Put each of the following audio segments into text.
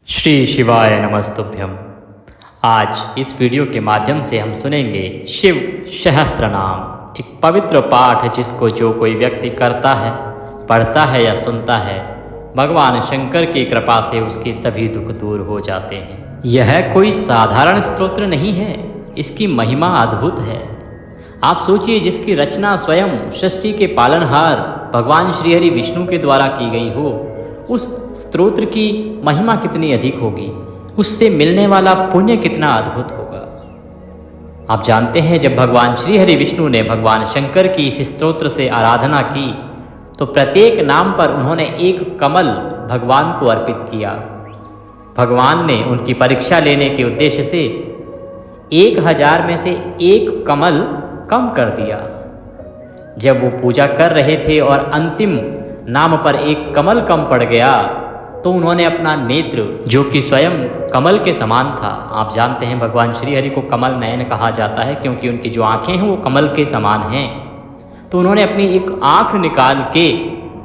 श्री शिवाय नमस्तुभ्यम। आज इस वीडियो के माध्यम से हम सुनेंगे शिव सहस्त्र नाम, एक पवित्र पाठ जिसको जो कोई व्यक्ति करता है, पढ़ता है या सुनता है, भगवान शंकर की कृपा से उसके सभी दुख दूर हो जाते हैं। यह कोई साधारण स्तोत्र नहीं है, इसकी महिमा अद्भुत है। आप सोचिए, जिसकी रचना स्वयं सृष्टि के पालनहार भगवान श्रीहरि विष्णु के द्वारा की गई हो, उस स्तोत्र की महिमा कितनी अधिक होगी, उससे मिलने वाला पुण्य कितना अद्भुत होगा। आप जानते हैं, जब भगवान श्रीहरि विष्णु ने भगवान शंकर की इस स्तोत्र से आराधना की तो प्रत्येक नाम पर उन्होंने एक कमल भगवान को अर्पित किया। भगवान ने उनकी परीक्षा लेने के उद्देश्य से 1000 में से एक कमल कम कर दिया। जब वो पूजा कर रहे थे और अंतिम नाम पर एक कमल कम पड़ गया तो उन्होंने अपना नेत्र, जो कि स्वयं कमल के समान था, आप जानते हैं भगवान श्रीहरि को कमल नयन कहा जाता है क्योंकि उनकी जो आँखें हैं वो कमल के समान हैं, तो उन्होंने अपनी एक आँख निकाल के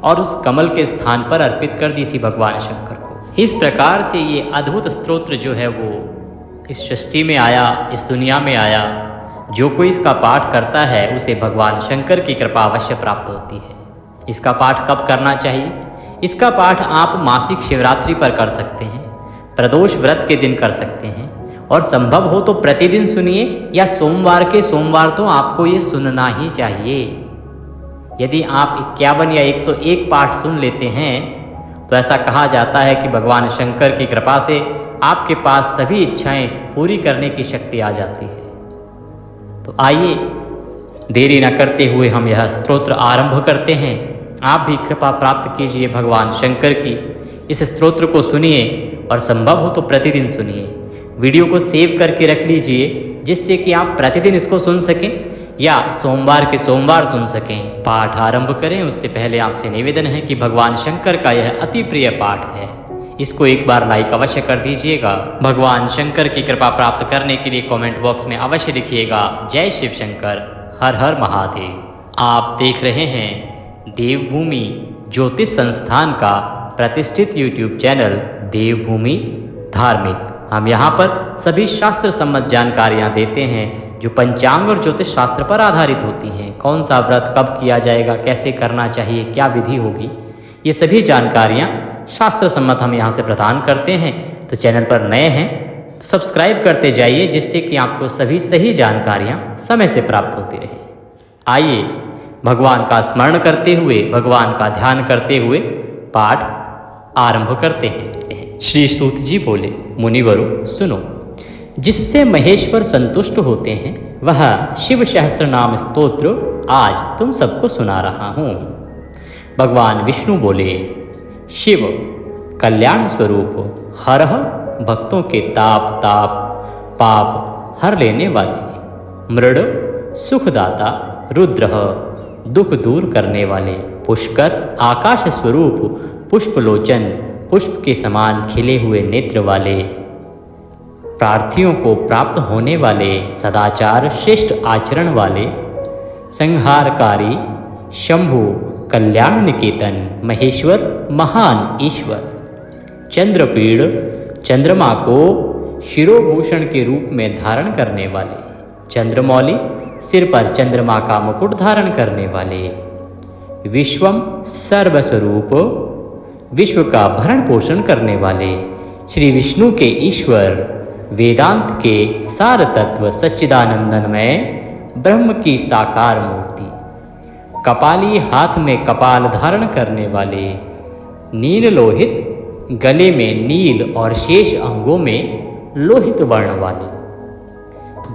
और उस कमल के स्थान पर अर्पित कर दी थी भगवान शंकर को। इस प्रकार से ये अद्भुत स्तोत्र जो है वो इस सृष्टि में आया, इस दुनिया में आया। जो कोई इसका पाठ करता है उसे भगवान शंकर की कृपा अवश्य प्राप्त होती है। इसका पाठ कब करना चाहिए? इसका पाठ आप मासिक शिवरात्रि पर कर सकते हैं, प्रदोष व्रत के दिन कर सकते हैं, और संभव हो तो प्रतिदिन सुनिए, या सोमवार के सोमवार तो आपको ये सुनना ही चाहिए। यदि आप 51 या 101 पाठ सुन लेते हैं तो ऐसा कहा जाता है कि भगवान शंकर की कृपा से आपके पास सभी इच्छाएं पूरी करने की शक्ति आ जाती है। तो आइए देरी न करते हुए हम यह स्तोत्र आरंभ करते हैं। आप भी कृपा प्राप्त कीजिए भगवान शंकर की। इस स्तोत्र को सुनिए और संभव हो तो प्रतिदिन सुनिए। वीडियो को सेव करके रख लीजिए जिससे कि आप प्रतिदिन इसको सुन सकें या सोमवार के सोमवार सुन सकें। पाठ आरंभ करें उससे पहले आपसे निवेदन है कि भगवान शंकर का यह अति प्रिय पाठ है, इसको एक बार लाइक अवश्य कर दीजिएगा। भगवान शंकर की कृपा प्राप्त करने के लिए कमेंट बॉक्स में अवश्य लिखिएगा जय शिव शंकर, हर हर महादेव। आप देख रहे हैं देवभूमि ज्योतिष संस्थान का प्रतिष्ठित यूट्यूब चैनल देवभूमि धार्मिक। हम यहाँ पर सभी शास्त्र सम्मत जानकारियाँ देते हैं जो पंचांग और ज्योतिष शास्त्र पर आधारित होती हैं। कौन सा व्रत कब किया जाएगा, कैसे करना चाहिए, क्या विधि होगी, ये सभी जानकारियाँ शास्त्र सम्मत हम यहाँ से प्रदान करते हैं। तो चैनल पर नए हैं तो सब्सक्राइब करते जाइए जिससे कि आपको सभी सही जानकारियाँ समय से प्राप्त होती रहे। आइए भगवान का स्मरण करते हुए, भगवान का ध्यान करते हुए पाठ आरंभ करते हैं। श्री सूत जी बोले, मुनिवरों सुनो, जिससे महेश्वर संतुष्ट होते हैं वह शिव सहस्त्र नाम स्तोत्र आज तुम सबको सुना रहा हूँ। भगवान विष्णु बोले, शिव कल्याण स्वरूप, हर भक्तों के ताप पाप हर लेने वाले, मृड सुखदाता, रुद्र दुख दूर करने वाले, पुष्कर आकाश स्वरूप, पुष्पलोचन पुष्प के समान खिले हुए नेत्र वाले, प्रार्थियों को प्राप्त होने वाले, सदाचार श्रेष्ठ आचरण वाले, संहारकारी, शंभु कल्याण निकेतन, महेश्वर महान ईश्वर, चंद्रपीड़ चंद्रमा को शिरोभूषण के रूप में धारण करने वाले, चंद्रमौली सिर पर चंद्रमा का मुकुट धारण करने वाले, विश्वम सर्वस्वरूप विश्व का भरण पोषण करने वाले, श्री विष्णु के ईश्वर, वेदांत के सार तत्व सच्चिदानंदन में ब्रह्म की साकार मूर्ति, कपाली हाथ में कपाल धारण करने वाले, नील लोहित गले में नील और शेष अंगों में लोहित वर्ण वाले,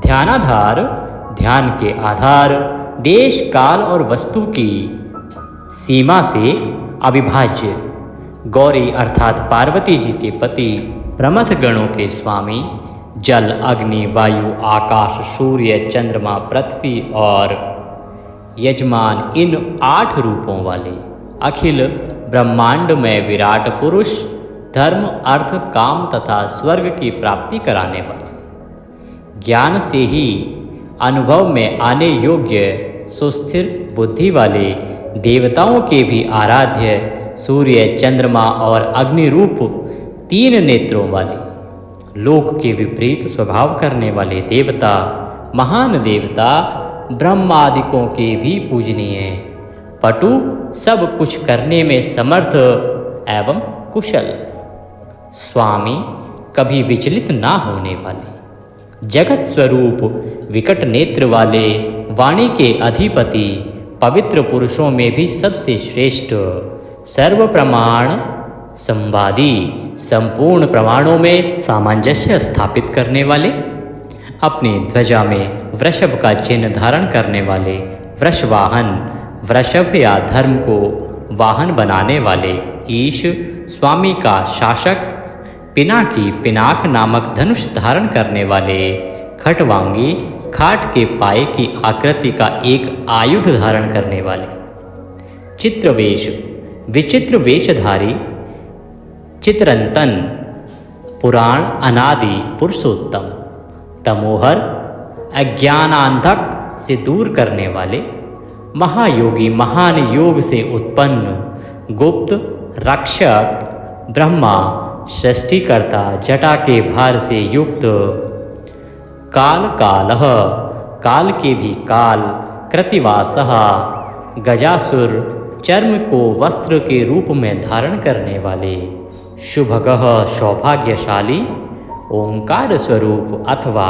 ध्यानाधार ध्यान के आधार, देश काल और वस्तु की सीमा से अविभाज्य, गौरी अर्थात पार्वती जी के पति, प्रमथ गणों के स्वामी, जल अग्नि वायु आकाश सूर्य चंद्रमा पृथ्वी और यजमान, इन 8 रूपों वाले, अखिल ब्रह्मांड में विराट पुरुष, धर्म अर्थ काम तथा स्वर्ग की प्राप्ति कराने वाले, ज्ञान से ही अनुभव में आने योग्य सुस्थिर बुद्धि वाले, देवताओं के भी आराध्य, सूर्य चंद्रमा और अग्नि रूप तीन नेत्रों वाले, लोक के विपरीत स्वभाव करने वाले देवता, महान देवता, ब्रह्मादिकों के भी पूजनीय, पटु, सब कुछ करने में समर्थ एवं कुशल, स्वामी, कभी विचलित ना होने वाले, जगत स्वरूप, विकट नेत्र वाले, वाणी के अधिपति, पवित्र पुरुषों में भी सबसे श्रेष्ठ, सर्व प्रमाण संवादी, संपूर्ण प्रमाणों में सामंजस्य स्थापित करने वाले, अपनी ध्वजा में वृषभ का चिन्ह धारण करने वाले, वृषवाहन, वृषभ या धर्म को वाहन बनाने वाले, ईश, स्वामी का शासक, पिनाकी, पिनाक नामक धनुष धारण करने वाले, खटवांगी, खाट के पाए की आकृति का एक आयुध धारण करने वाले, चित्रवेश, विचित्र वेशधारी, चित्रंतन, पुराण अनादि पुरुषोत्तम, तमोहर, अज्ञानांधक से दूर करने वाले, महायोगी, महान योग से उत्पन्न, गुप्त, रक्षक, ब्रह्मा, सृष्टिकर्ता, जटा के भार से युक्त, काल कालः, काल के भी काल, कृतिवासः, गजासुर, चर्म को वस्त्र के रूप में धारण करने वाले, शुभगः, सौभाग्यशाली, ओंकार स्वरूप अथवा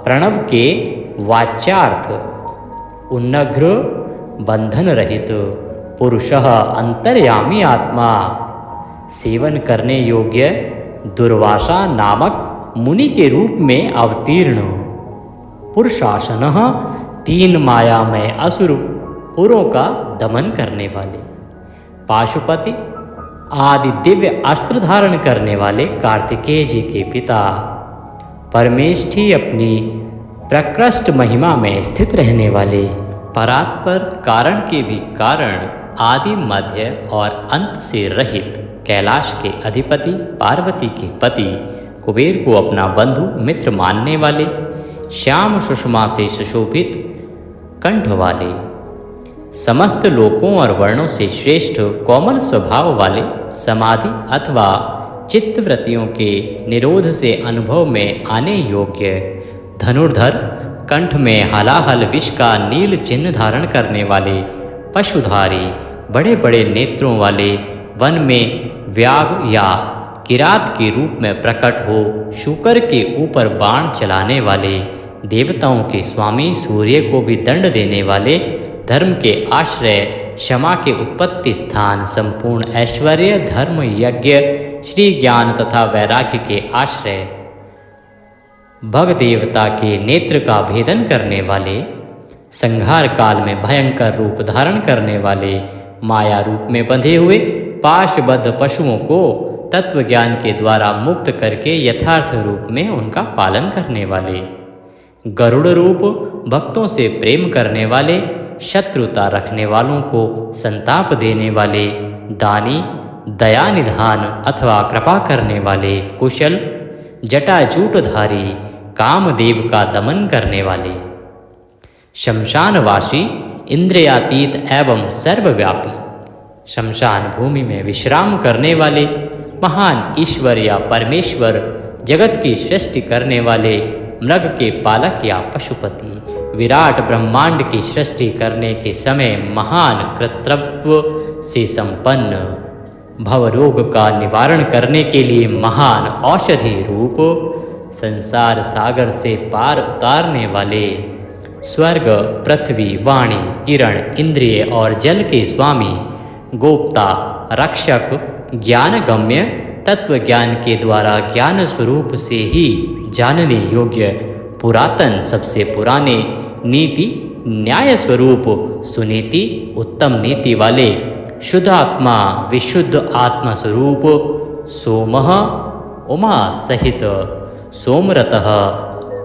प्रणव के वाच्यार्थ, उन्नघ्र, बंधन रहित, पुरुषः, अंतर्यामी आत्मा, सेवन करने योग्य, दुर्वासा नामक मुनि के रूप में अवतीर्ण, पुरुषासनः, तीन मायामय असुरपुरों का दमन करने वाले, पाशुपति आदि दिव्य अस्त्र धारण करने वाले, कार्तिकेय जी के पिता, परमेष्ठी, अपनी प्रकृष्ट महिमा में स्थित रहने वाले, परात्पर, कारण के भी कारण, आदि मध्य और अंत से रहित, कैलाश के अधिपति, पार्वती के पति, कुबेर को अपना बंधु मित्र मानने वाले, श्याम सुषमा से सुशोभित कंठ वाले, समस्त लोकों और वर्णों से श्रेष्ठ, कोमल स्वभाव वाले, समाधि अथवा चित्तवृत्तियों के निरोध से अनुभव में आने योग्य, धनुर्धर, कंठ में हलाहल विष का नील चिन्ह धारण करने वाले, पशुधारी, बड़े बड़े नेत्रों वाले, वन में व्याघ्र या किरात के रूप में प्रकट हो शूकर के ऊपर बाण चलाने वाले, देवताओं के स्वामी, सूर्य को भी दंड देने वाले, धर्म के आश्रय, क्षमा के उत्पत्ति स्थान, संपूर्ण ऐश्वर्य, धर्म, यज्ञ, श्री ज्ञान तथा वैराग्य के आश्रय, भग देवता के नेत्र का भेदन करने वाले, संहार काल में भयंकर रूप धारण करने वाले, माया रूप में बंधे हुए पाशबद्ध पशुओं को तत्व ज्ञान के द्वारा मुक्त करके यथार्थ रूप में उनका पालन करने वाले, गरुड़ रूप, भक्तों से प्रेम करने वाले, शत्रुता रखने वालों को संताप देने वाले, दानी, दया निधान अथवा कृपा करने वाले, कुशल, जटाजूटधारी, कामदेव का दमन करने वाले, शमशानवासी, इंद्रियातीत एवं सर्वव्यापी, शमशान भूमि में विश्राम करने वाले, महान ईश्वर या परमेश्वर, जगत की सृष्टि करने वाले, मृग के पालक या पशुपति, विराट ब्रह्मांड की सृष्टि करने के समय महान कर्तृत्व से संपन्न, भवरोग का निवारण करने के लिए महान औषधि रूप, संसार सागर से पार उतारने वाले, स्वर्ग, पृथ्वी, वाणी, किरण, इंद्रिय और जल के स्वामी, गोप्ता, रक्षक, ज्ञानगम्य, तत्व ज्ञान के द्वारा ज्ञान स्वरूप से ही जानने योग्य, पुरातन, सबसे पुराने, नीति, न्याय स्वरूप, सुनीति, उत्तम नीति वाले, शुद्ध आत्मा, विशुद्ध आत्मा स्वरूप, सोमः, उमा सहित, सोमरतः,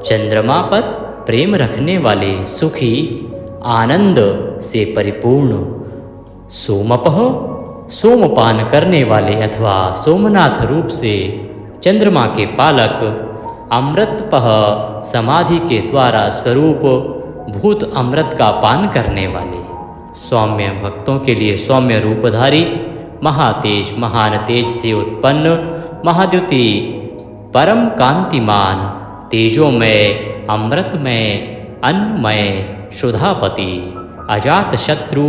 चंद्रमा पर प्रेम रखने वाले, सुखी, आनंद से परिपूर्ण, सोमपः, सोमपान करने वाले अथवा सोमनाथ रूप से चंद्रमा के पालक, अमृतपः, समाधि के द्वारा स्वरूप भूत अमृत का पान करने वाले, सौम्य, भक्तों के लिए सौम्य रूपधारी, महातेज, महान तेज से उत्पन्न, महाद्युति परम कांतिमान तेजोमय अमृतमय अन्नमय सुधापति अजात शत्रु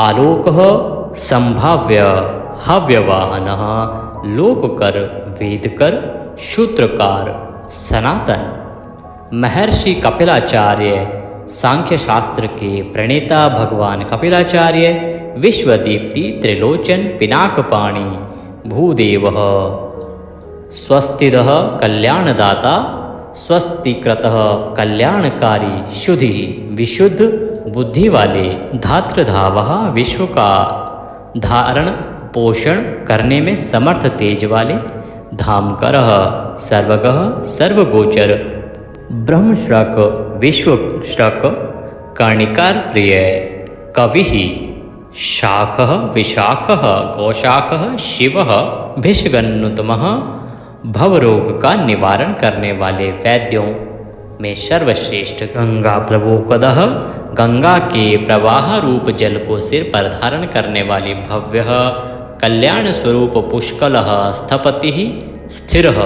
आलोक संभाव्य हव्यवाहन लोककर वेदकर सूत्रकार सनातन महर्षि कपिलाचार्य सांख्य शास्त्र के प्रणेता भगवान कपिलाचार्य विश्वदीप्ति त्रिलोचन पिनाकपाणि भूदेवः स्वस्तिदः कल्याणदाता स्वस्तिकृतः कल्याणकारी शुद्धि विशुद्ध बुद्धि वाले धात्रधावः विश्व का धारण पोषण करने में समर्थ तेज वाले धामकरः सर्वगः सर्वगोचर ब्रह्मश्रक विश्वश्रक कर्णिकार प्रिय कविः शाखः विशाखः गौशाखः शिवः भिषगन्नुतमः भवरोग का निवारण करने वाले वैद्यों में सर्वश्रेष्ठ गंगा प्रभोकदः गंगा के प्रवाह रूप जल को सिर पर धारण करने वाली भव्य कल्याण स्वरूप पुष्कलः स्थपतिः स्थिरः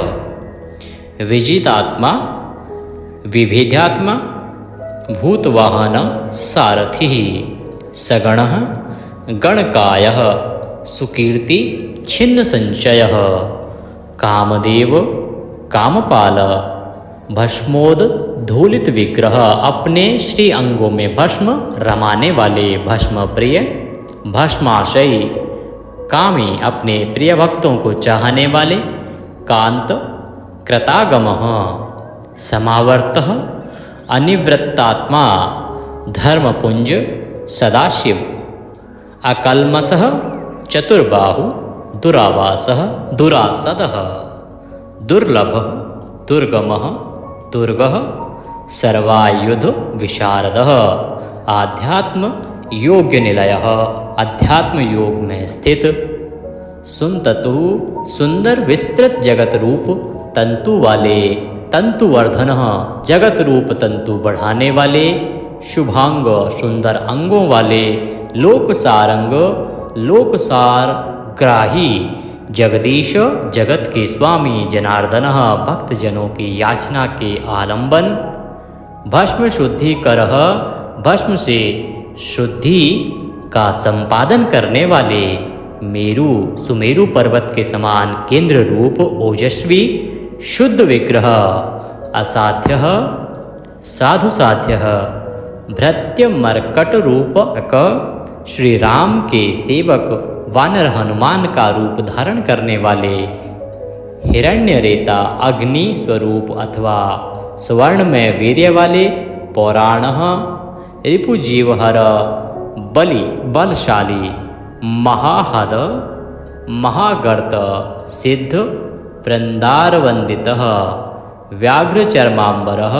विजितात्मा विभेद्यात्मा भूतवाहन सारथिः सगणः गणकायः सुकीर्ति छिन्न संचयः कामदेव कामपाल भस्मोद धूलित विग्रह अपने श्री अंगों में भस्म रमाने वाले भस्म प्रिय भस्माशयी कामी अपने प्रिय भक्तों को चाहने वाले कांत कृतागमः समावर्तः अनिवृत्तात्मा धर्मपुंज सदाशिव अकल्मषः चतुर्बाहु दुरावासः दुरासदः दुर्लभः दुर्गमः दुर्गः सर्वायुध विशारदः आध्यात्म योग्य निलयः अध्यात्म योग में स्थित सुनततु सुंदर विस्तृत जगत रूप तंतु वाले तंतुवर्धन जगत रूप तंतु बढ़ाने वाले शुभांग सुंदर अंगों वाले लोकसारंग लोकसार ग्राही जगदीश जगत के स्वामी जनार्दन भक्तजनों की याचना के आलंबन भस्म शुद्धि करह भस्म से शुद्धि का संपादन करने वाले मेरु सुमेरु पर्वत के समान केंद्र रूप ओजस्वी शुद्ध विग्रह असाध्य साधु साध्य भृत्य मर्कट रूपक श्री राम के सेवक वानर हनुमान का रूप धारण करने वाले हिरण्य रेता अग्नि स्वरूप अथवा स्वर्ण में वीर्य वाले पौराण रिपुजीवहर बलि बलशाली महाहद महागर्त सिद्ध वृंदारवंदितः व्याघ्रचर्मांबरः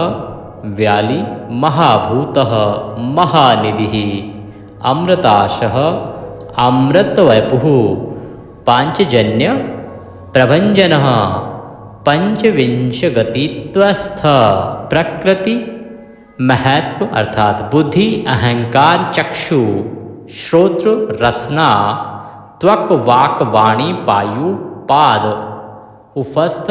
व्याली महाभूतः महानिधिः अमृताशः अमृतवपुः पांचजन्य प्रभंजनः पंचविंशगतित्वस्थ प्रकृति महत्व अर्थात बुद्धि अहंकार चक्षु श्रोत्र रसना त्वक वाक वाणी पायु पाद उपस्थ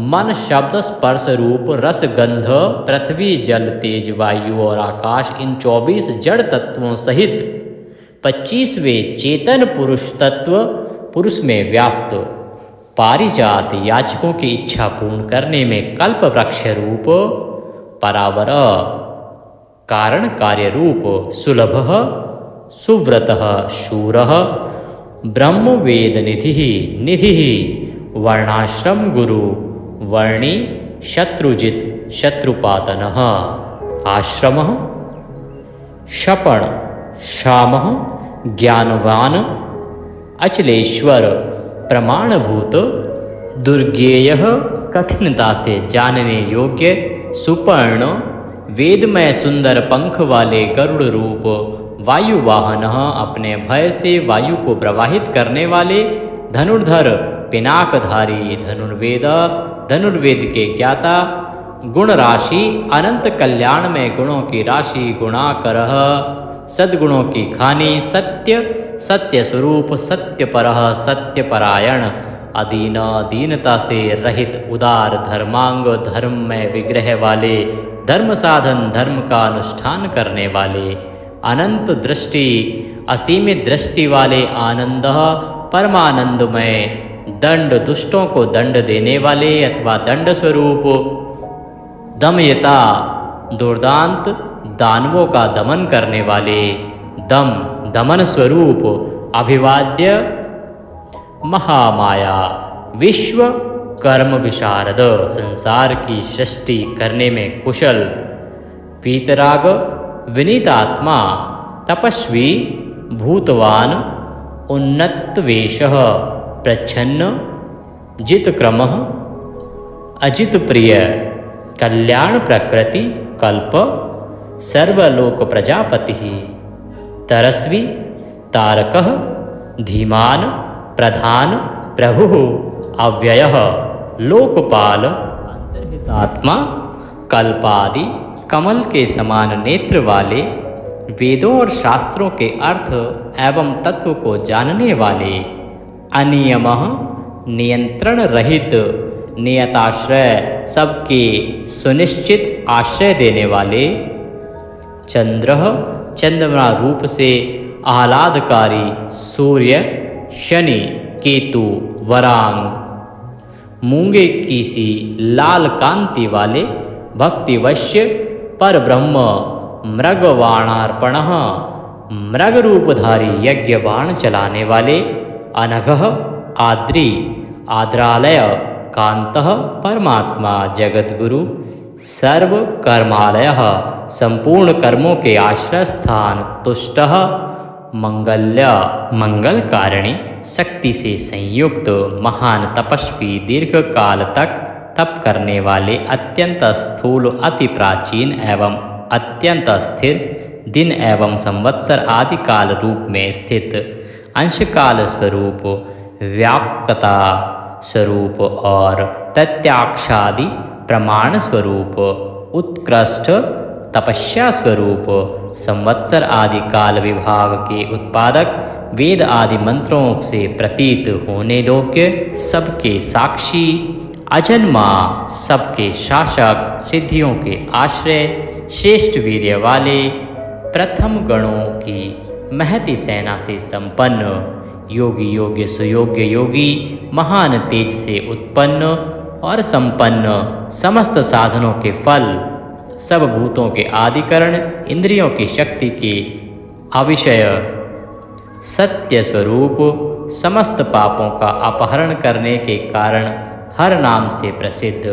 मन शब्द स्पर्श रूप रस गंध पृथ्वी जल तेज वायु और आकाश इन 24 जड़ तत्वों सहित 25वें चेतन पुरुष तत्व पुरुष में व्याप्त पारिजात याचकों की इच्छा पूर्ण करने में कल्प वृक्ष रूप परावर कारण कार्य रूप सुलभ सुव्रत शूरः ब्रह्मवेद निधि वर्णाश्रम गुरु वर्णी शत्रुजित शत्रुपातनः आश्रमः शपण शामः ज्ञानवान अचलेश्वर प्रमाणभूत दुर्गेयः कठिनता से जानने योग्य सुपर्ण वेदमय सुंदर पंख वाले गरुड़ रूप वायुवाहन अपने भय से वायु को प्रवाहित करने वाले धनुर्धर पिनाकधारी धनुर्वेद के ज्ञाता गुण राशि अनंत कल्याण में गुणों की राशि गुणाकरः सद्गुणों की खानी सत्य सत्य स्वरूप सत्यपरः सत्यपरायण अदीना दीनता से रहित, उदार धर्मांग, धर्म में विग्रह वाले, धर्म साधन धर्म का अनुष्ठान करने वाले, अनंत दृष्टि असीमित दृष्टि वाले, आनंद परमानंदमय, दंड दुष्टों को दंड देने वाले अथवा दंड स्वरूप, दमयता दुर्दांत दानवों का दमन करने वाले, दम दमन स्वरूप, अभिवाद्य महामाया, विश्व कर्म विशारद, संसार की सृष्टि करने में कुशल, वीतराग विनीतात्मा, तपस्वी, भूतवान, उन्नत वेशः, प्रच्छन्न, जित क्रमः, अजित प्रिय, कल्याण प्रकृति, कल्प, सर्वलोक प्रजापति, तरस्वी, तारकः, धीमान, प्रधान, प्रभु, अव्ययः, लोकपाल, अंतर्हितात्मा, कल्पादि, कमल के समान नेत्र वाले, वेदों और शास्त्रों के अर्थ एवं तत्व को जानने वाले, अनियमः, नियंत्रण रहित, नियताश्रय, सबके सुनिश्चित आश्रय देने वाले, चंद्र, चंद्रमा रूप से आह्लादकारी, सूर्य, शनि, केतु, वरांग, मूंगे की सी लाल कांति वाले, भक्तिवश्य, पर ब्रह्म, मृगवाणार्पणः, मृग रूपधारी यज्ञ बाण चलाने वाले, अनघः, आद्री, आद्रालय, कांतः, परमात्मा, जगद्गुरु, सर्व कर्मालयः, संपूर्ण कर्मों के आश्रय स्थान, तुष्टः, मंगल्य, मंगल कारिणी, शक्ति से संयुक्त, महान तपस्वी, दीर्घ काल तक तप करने वाले, अत्यंत स्थूल, अति प्राचीन एवं अत्यंत स्थिर, दिन एवं संवत्सर आदि काल रूप में स्थित, अंशकाल स्वरूप, व्यापकता स्वरूप और प्रत्याक्षादि प्रमाण स्वरूप, उत्कृष्ट तपस्या स्वरूप, संवत्सर आदि काल विभाग के उत्पादक, वेद आदि मंत्रों से प्रतीत होने योग्य, सबके साक्षी, अजन्मा, सबके शासक, सिद्धियों के आश्रय, श्रेष्ठ वीर्य वाले, प्रथम गणों की महती सेना से संपन्न, योगी योग्य सुयोग्य योगी, महान तेज से उत्पन्न और संपन्न, समस्त साधनों के फल, सब भूतों के आदिकरण, इंद्रियों की शक्ति के अविषय, सत्य स्वरूप, समस्त पापों का अपहरण करने के कारण हर नाम से प्रसिद्ध,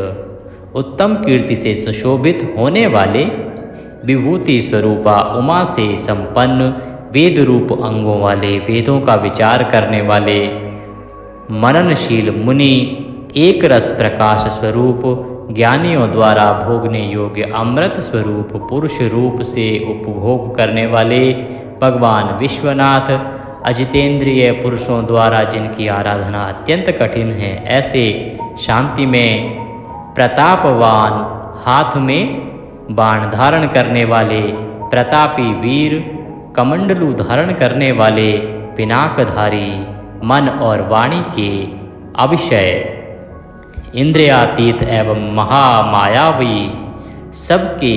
उत्तम कीर्ति से सुशोभित होने वाले, विभूति स्वरूपा उमा से संपन्न, वेद रूप अंगों वाले, वेदों का विचार करने वाले, मननशील मुनि, एक रस प्रकाश स्वरूप, ज्ञानियों द्वारा भोगने योग्य अमृत स्वरूप, पुरुष रूप से उपभोग करने वाले, भगवान विश्वनाथ, अजितेंद्रिय पुरुषों द्वारा जिनकी आराधना अत्यंत कठिन है, ऐसे शांति में प्रतापवान, हाथ में बाण धारण करने वाले, प्रतापी वीर, कमंडलू धारण करने वाले, पिनाकधारी, मन और वाणी के अविषय, इंद्रियातीत एवं महामायावी, सबके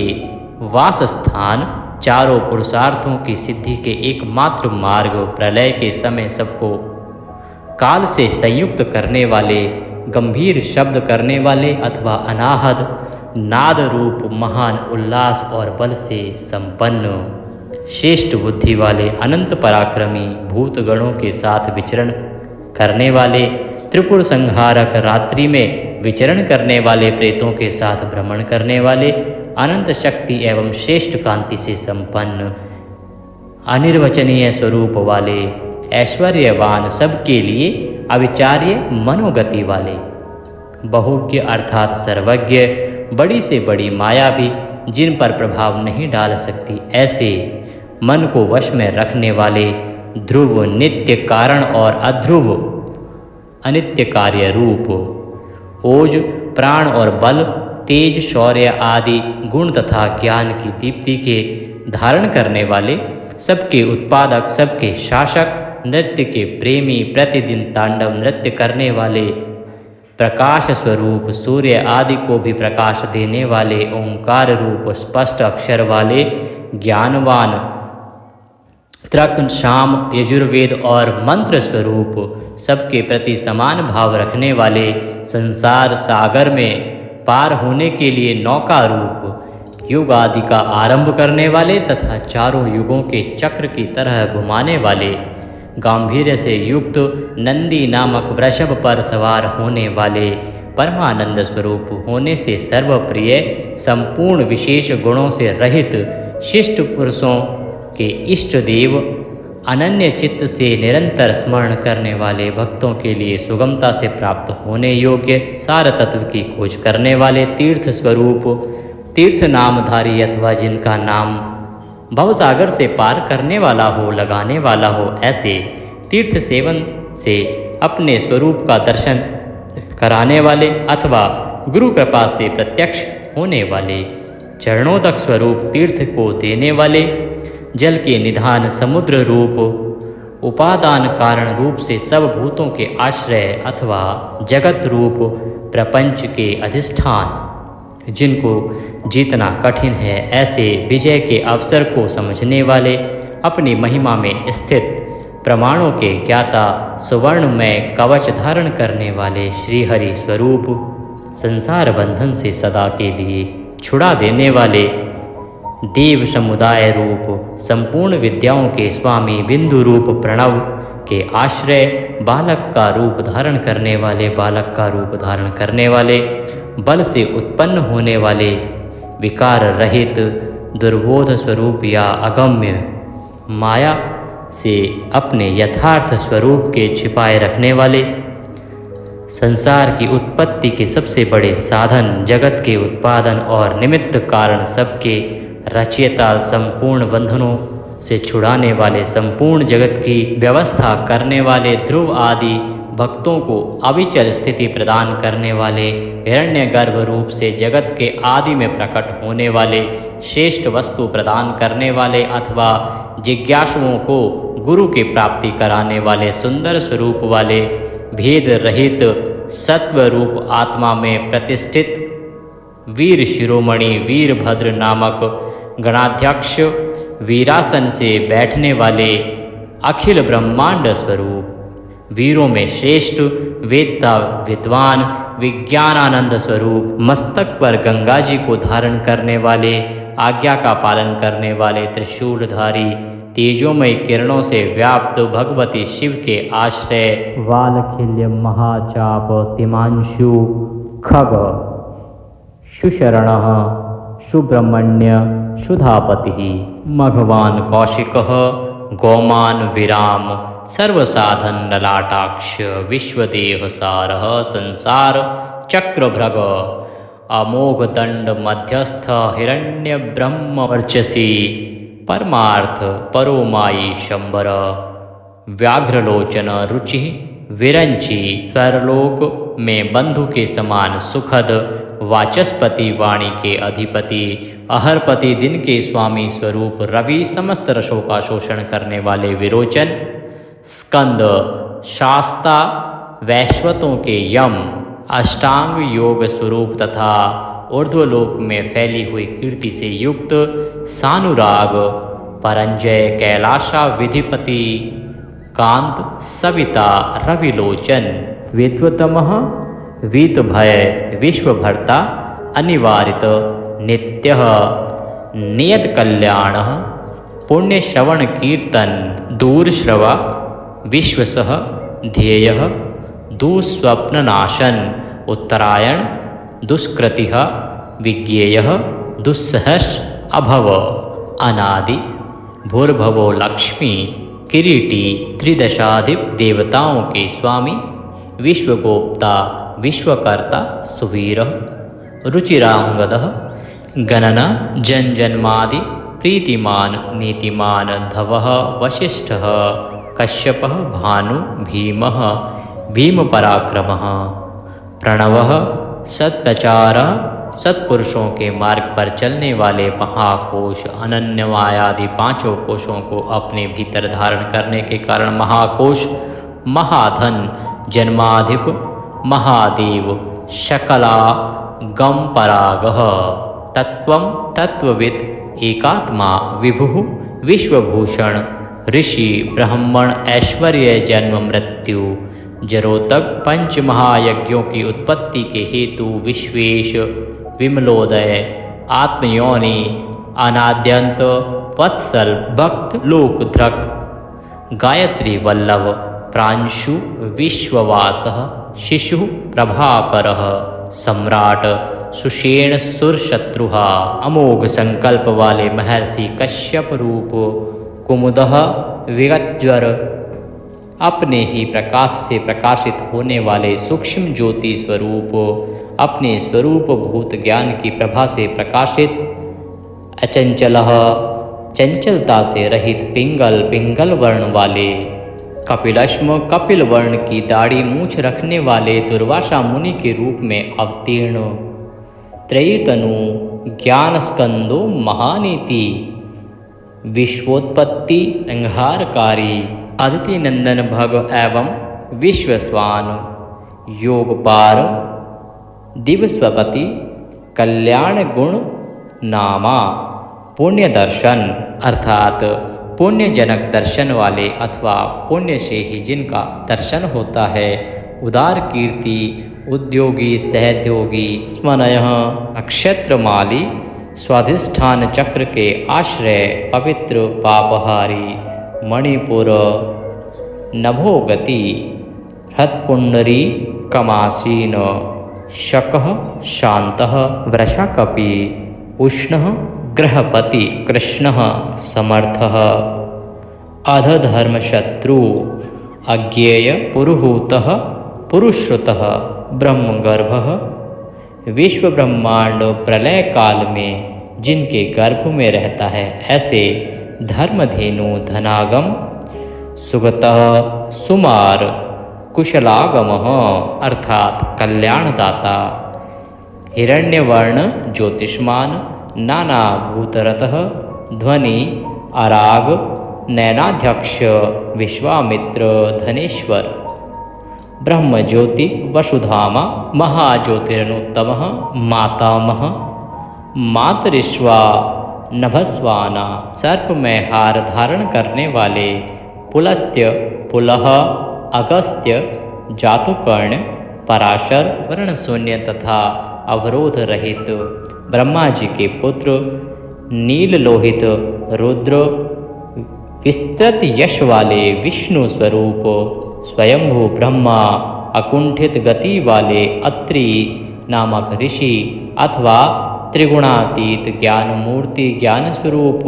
वास स्थान, चारों पुरुषार्थों की सिद्धि के एकमात्र मार्ग, प्रलय के समय सबको काल से संयुक्त करने वाले, गंभीर शब्द करने वाले अथवा अनाहद नाद रूप, महान उल्लास और बल से संपन्न, श्रेष्ठ बुद्धि वाले, अनंत पराक्रमी, भूत गणों के साथ विचरण करने वाले, त्रिपुर संहारक, रात्रि में विचरण करने वाले, प्रेतों के साथ भ्रमण करने वाले, अनंत शक्ति एवं श्रेष्ठ कांति से संपन्न, अनिर्वचनीय स्वरूप वाले, ऐश्वर्यवान, सबके लिए अविचार्य मनोगति वाले, बहुज्ञ अर्थात सर्वज्ञ, बड़ी से बड़ी माया भी जिन पर प्रभाव नहीं डाल सकती, ऐसे मन को वश में रखने वाले, ध्रुव, नित्य कारण और अध्रुव अनित्य कार्य रूप, ओज, प्राण और बल, तेज, शौर्य आदि गुण तथा ज्ञान की दीप्ति के धारण करने वाले, सबके उत्पादक, सबके शासक, नृत्य के प्रेमी, प्रतिदिन तांडव नृत्य करने वाले, प्रकाश स्वरूप, सूर्य आदि को भी प्रकाश देने वाले, ओंकार रूप, स्पष्ट अक्षर वाले, ज्ञानवान, तर्क, शाम, यजुर्वेद और मंत्र स्वरूप, सबके प्रति समान भाव रखने वाले, संसार सागर में पार होने के लिए नौका रूप, युग आदि का आरंभ करने वाले तथा चारों युगों के चक्र की तरह घुमाने वाले, गांधीर्य से युक्त नंदी नामक वृषभ पर सवार होने वाले, परमानंद स्वरूप होने से सर्वप्रिय, संपूर्ण विशेष गुणों से रहित, शिष्ट पुरुषों के इष्ट देव, अनन्य चित्त से निरंतर स्मरण करने वाले, भक्तों के लिए सुगमता से प्राप्त होने योग्य, सार तत्व की खोज करने वाले, तीर्थ स्वरूप, तीर्थ नामधारी अथवा जिनका नाम भवसागर से पार करने वाला हो, लगाने वाला हो, ऐसे तीर्थ सेवन से अपने स्वरूप का दर्शन कराने वाले अथवा गुरु कृपा से प्रत्यक्ष होने वाले, चरणोदक स्वरूप तीर्थ को देने वाले, जल के निधान समुद्र रूप, उपादान कारण रूप से सब भूतों के आश्रय अथवा जगत रूप प्रपंच के अधिष्ठान, जिनको जीतना कठिन है, ऐसे विजय के अवसर को समझने वाले, अपनी महिमा में स्थित प्रमाणों के ज्ञाता, सुवर्णमय कवच धारण करने वाले, श्रीहरि स्वरूप, संसार बंधन से सदा के लिए छुड़ा देने वाले, देव समुदाय रूप, संपूर्ण विद्याओं के स्वामी, बिंदु रूप प्रणव के आश्रय, बालक का रूप धारण करने वाले, बालक का रूप धारण करने वाले, बल से उत्पन्न होने वाले, विकार रहित, दुर्बोध स्वरूप या अगम्य, माया से अपने यथार्थ स्वरूप के छिपाए रखने वाले, संसार की उत्पत्ति के सबसे बड़े साधन, जगत के उत्पादन और निमित्त कारण, सबके रचयिता, संपूर्ण बंधनों से छुड़ाने वाले, संपूर्ण जगत की व्यवस्था करने वाले, ध्रुव आदि भक्तों को अविचल स्थिति प्रदान करने वाले, हिरण्यगर्भ रूप से जगत के आदि में प्रकट होने वाले, श्रेष्ठ वस्तु प्रदान करने वाले अथवा जिज्ञासुओं को गुरु की प्राप्ति कराने वाले, सुंदर स्वरूप वाले, भेद रहित सत्व रूप आत्मा में प्रतिष्ठित, वीर शिरोमणि, वीरभद्र नामक गणाध्यक्ष, वीरासन से बैठने वाले, अखिल ब्रह्मांड स्वरूप, वीरों में श्रेष्ठ, वेदता विद्वान, विज्ञानानंद स्वरूप, मस्तक पर गंगा जी को धारण करने वाले, आज्ञा का पालन करने वाले, त्रिशूलधारी, तेजोमय किरणों से व्याप्त, भगवती शिव के आश्रय, वालखिल्य महाचाप, तिमांशु, खग, सुशरणः, सुब्रह्मण्य, सुधापति, मघवान कौशिकः, गौमान विराम, सर्वसाधन ललाटाक्ष, विश्वदेह सारः, संसार चक्रभृग, अमोघ दंड मध्यस्थ, हिरण्य ब्रह्म वर्चसी, परमार्थ परोमायी शंबर, व्याघ्रलोचन रुचि विरंची, स्वरलोक में बंधु के समान सुखद, वाचस्पति वाणी के अधिपति, अहरपति दिन के स्वामी स्वरूप, रवि समस्त रसों का शोषण करने वाले विरोचन, स्कंद, शास्ता, वैश्वतों के यम, अष्टांग योग स्वरूप तथा ऊर्ध्वलोक में फैली हुई कीर्ति से युक्त, सानुराग, परंजय, कैलाशा, विधिपति, कांत, सविता, रविलोचन, विद्वतमः, वीत भय, विश्वभर्ता, अनिवारित, नित्यः, नियत कल्याणः, पुण्य श्रवण कीर्तन, दूरश्रवा, विश्वसः, ध्येयः, दुस्वप्ननाशन, उत्तरायण, दुष्कृतिः, विज्ञेयः, दुस्सहस, अभव, अनादि, भूर्भवो लक्ष्मी, किरीटी, त्रिदशाधिप देवताओं के स्वामी, विश्वगोप्ता, विश्वकर्ता, सुवीरः, रुचिरांगदः, गणना, जन्मादि, प्रीतिमान, नीतिमान, धवः, वशिष्ठः, कश्यपः, भानु, भीमः, भीमपराक्रमः, प्रणवः, सत्प्रचारः, सत्पुरुषों के मार्ग पर चलने वाले महाकोश अनन्यमायादि पांचों कोशों को अपने भीतर धारण करने के कारण महाकोश, महाधन, जन्माधिप, महादेव, शकला गम परागः, तत्वं तत्वविद, एकात्मा, विभुः, विश्वभूषण, ऋषि, ब्राह्मण, ऐश्वर्य, जन्म मृत्यु, जरोतक, पंच महायज्ञों की उत्पत्ति के हेतु, विश्वेश, विमलोदय, आत्मयोनि, अनाद्यंत, वत्सल, भक्त, लोकधृक, गायत्री वल्लभ, प्रांशु, विश्ववासः, शिशु, प्रभाकरः, सम्राट, सुषेण, सुरशत्रुः, अमोघ संकल्प वाले महर्षि कश्यप रूप, कुमुदः, विगतज्वर, अपने ही प्रकाश से प्रकाशित होने वाले सूक्ष्म ज्योति स्वरूप, अपने स्वरूप भूत ज्ञान की प्रभा से प्रकाशित, अचंचलः, चंचलता से रहित, पिंगल, पिंगल वर्ण वाले, कपिलश्म, कपिल वर्ण की दाढ़ी मूछ रखने वाले, दुर्वासा मुनि के रूप में अवतीर्ण, त्रयतनु, ज्ञान स्कंदो, महानीति, विश्वोत्पत्ति, संहारकारी, अदिति नंदन भग एवं विश्वस्वान, योगपार, दिवस्वपति, कल्याण गुण नामा, पुण्य दर्शन अर्थात पुण्यजनक दर्शन वाले अथवा पुण्य से ही जिनका दर्शन होता है, उदार कीर्ति, उद्योगी, सहद्योगी, स्मनयः, नक्षत्रमाली, स्वाधिष्ठान चक्र के आश्रय, पवित्र, पापहारी, मणिपुर, नभोगति, हृत्पुंडरी, कमासीन, शकः, शान्तः, वृषकपि, उष्णः, ग्रहपति, कृष्णः, समर्थः, अधधर्मशत्रु, अज्ञेय, पुरुहूतः, पुरुश्रुतः, ब्रह्मगर्भः, विश्व ब्रह्मांड प्रलय काल में जिनके गर्भ में रहता है, ऐसे धर्मधेनु, धनागम, सुगतः, सुमार, कुशलागमः अर्थात कल्याणदाता, हिरण्यवर्ण, ज्योतिष्मान, नाना भूतरतः, ध्वनि, अराग, नैनाध्यक्ष, विश्वामित्र, धनेश्वर, ब्रह्मज्योति, वसुधामा, महाज्योतिरनुत्तमः, मातामह, मातरिश्वा, नभस्वाना, सर्प में हार धारण करने वाले, पुलस्त्य, पुलह, अगस्त्य, जातुकर्ण, पराशर, वर्णशून्य तथा अवरोध रहित, ब्रह्मा जी के पुत्र, नील लोहित, रुद्र, विस्तृत यश वाले, विष्णु स्वरूप, स्वयंभू ब्रह्मा, अकुंठित गति वाले, अत्रि नामक ऋषि अथवा त्रिगुणातीत, ज्ञान मूर्ति, ज्ञान स्वरूप,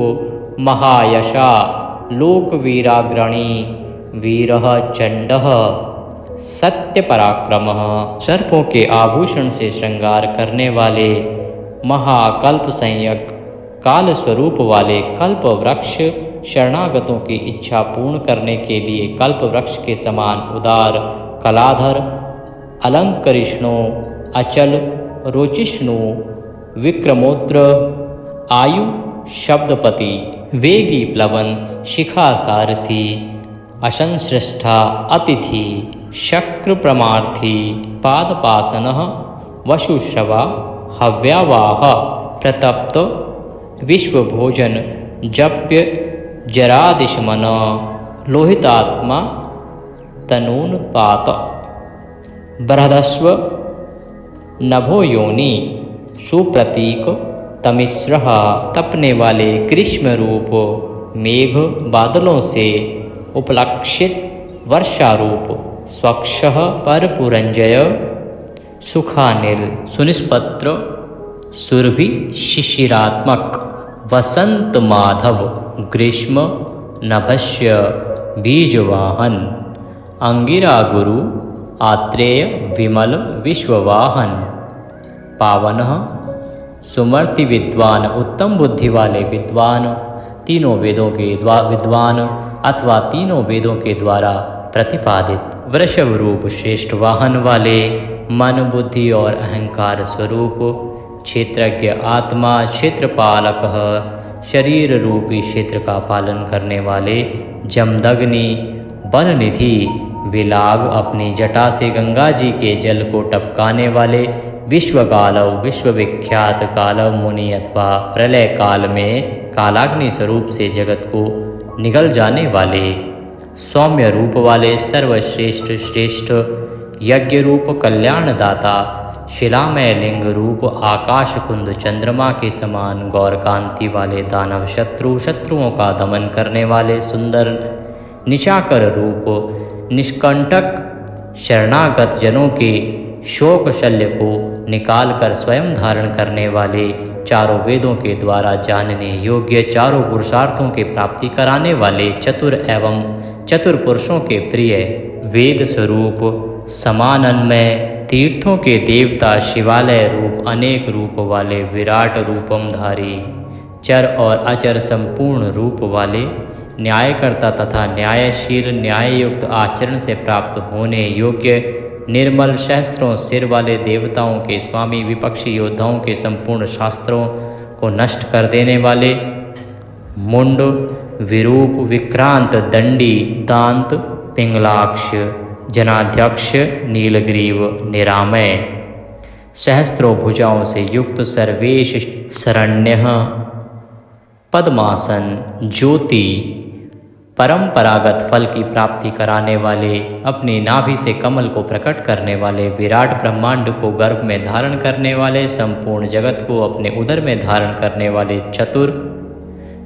महायशा, लोकवीराग्रणी, वीरः, चंडः, सत्य पराक्रमः, सर्पों के आभूषण से श्रृंगार करने वाले, महाकल्प संयक, काल स्वरूप वाले, कल्प वृक्ष, शरणागतों की इच्छा पूर्ण करने के लिए कल्प वृक्ष के समान उदार, कलाधर, अलंकरिष्णु, अचल, रोचिष्णु, विक्रमोत्र, आयु, शब्दपति, वेगी, प्लवन, शिखा सारथी, असंश्रेष्ठा, अतिथि, शक्र प्रमार्थी, पादपासनः, वशुश्रवा, हव्यावाह, प्रतप्त, विश्वभोजन, जप्य, जरादिशमन, लोहितात्मा, तनूनपात, बृहदस्व, नभोयोनि, सुप्रतीक, तमिश्रः, तपने वाले, ग्रीष्म रूप, मेघ, बादलों से उपलक्षित, वर्षारूप, स्वक्षः, परपुरंजय, सुखानिल, सुनिष्पत्र, सुरभि, शिशिरात्मक, वसंत माधव, ग्रीष्म, नभस्य, बीजवाहन, अंगिरा गुरु, आत्रेय, विमल, विश्ववाहन, पावनः, सुमर्ति विद्वान, उत्तम बुद्धि वाले विद्वान, तीनों वेदों के विद्वान अथवा तीनों वेदों के द्वारा प्रतिपादित, वृषभ रूप, श्रेष्ठ वाहन वाले, मन, बुद्धि और अहंकार स्वरूप, क्षेत्रज्ञ आत्मा क्षेत्रपालकः, शरीर रूपी क्षेत्र का पालन करने वाले। जमदग्नि वननिधि, विलाग अपनी जटा से गंगा जी के जल को टपकाने वाले। विश्वकालव, विश्वविख्यात कालव मुनि अथवा प्रलय काल में कालाग्नि स्वरूप से जगत को निगल जाने वाले। सौम्य रूप वाले, सर्वश्रेष्ठ श्रेष्ठ, यज्ञ रूप कल्याणदाता। शिलामय लिंग रूप, आकाश कुंद चंद्रमा के समान गौर कांति वाले। दानव शत्रु, शत्रुओं का दमन करने वाले। सुंदर निशाकर रूप, निष्कंटक, शरणागत जनों के शोक शल्य को निकाल कर स्वयं धारण करने वाले। चारों वेदों के द्वारा जानने योग्य, चारों पुरुषार्थों के प्राप्ति कराने वाले। चतुर एवं चतुर पुरुषों के प्रिय, वेद स्वरूप, समानन्मय, तीर्थों के देवता। शिवालय रूप, अनेक रूप वाले, विराट रूपम धारी। चर और अचर संपूर्ण रूप वाले, न्यायकर्ता तथा न्यायशील, न्याययुक्त आचरण से प्राप्त होने योग्य। निर्मल सहस्त्रों सिर वाले, देवताओं के स्वामी, विपक्षी योद्धाओं के संपूर्ण शास्त्रों को नष्ट कर देने वाले। मुंड, विरूप, विक्रांत, दंडी, दांत, पिंगलाक्ष, जनाध्यक्ष, नीलग्रीव, निरामय, सहस्त्रों भुजाओं से युक्त। सर्वेश, शरण्यः, पद्मासन, ज्योति, परंपरागत फल की प्राप्ति कराने वाले। अपनी नाभि से कमल को प्रकट करने वाले। विराट ब्रह्मांड को गर्भ में धारण करने वाले। संपूर्ण जगत को अपने उदर में धारण करने वाले। चतुर,